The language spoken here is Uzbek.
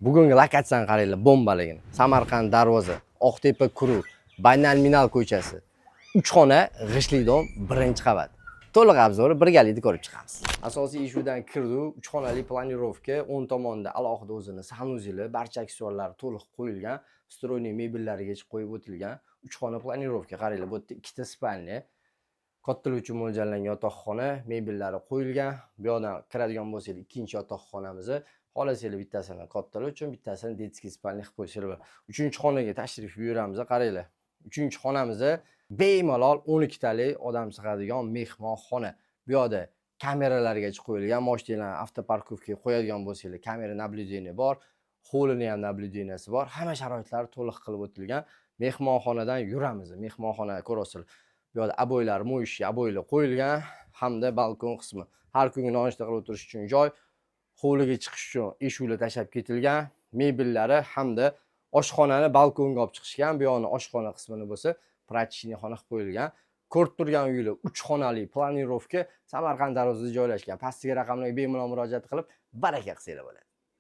Bugungi lokatsiyani qaranglar, bombaligini. Samarqand darvoza, Oqtepa Kuruq, Baynal Minal ko'chasi. 3 xona, g'ishtli dom, 1-qavat. To'liq obzori birgalikda ko'rib chiqamiz. Asosiy ish uydan kirdi, 3 xonali planirovka, o'ng tomonda alohida o'zini sanuzeli, barcha aksessuarlar to'liq qo'yilgan, stroyniy mebellarigacha qo'yib o'tilgan. 3 xona planirovka qaranglar, bu yerda 2 ta spalni, kattalar uchun mo'ljallangan yotoqxona, mebellari qo'yilgan. Bu yoqdan kiradigan bo'lsangiz, ikkinchi yotoqxonamiz. Xohlasanglar bittasini kattalar uchun, bittasini detskiy spalni qilib qo'ysanglar bo'ladi. 3-xonaga tashrif buyuramiz, qaranglar. 3-xonamiz bemalol 12 talik odam sig'adigan mehmonxona. Bu yoqda kameralargacha qo'yilgan, mashinalarni avtoparkovkaga qo'yadigan bo'lsangiz, kamera naблюдение bor, holini ham naблюдениесі bor. Hamma sharoitlari to'liq qilib o'tilgan. Mehmonxonadan yuramiz. Mehmonxona ko'rasizlar. Bu yoqda aboylar, mo'yish aboylar qo'yilgan hamda balkon qismi. Har kungi nonushta qilib o'tirish uchun joy, hovliga chiqish uchun eshiklar tashab ketilgan, mebellari hamda oshxonani balkonga olib chiqishgan. Bu yoqni oshxona qismini bo'lsa, prachniy xona qilib qo'yilgan. Ko'rib turgan uylar 3 xonali planirovka Samarqand darvozasida joylashgan. Pastdagi raqamlarga bemalol murojaat qilib, baraka qilsanglar bo'ladi.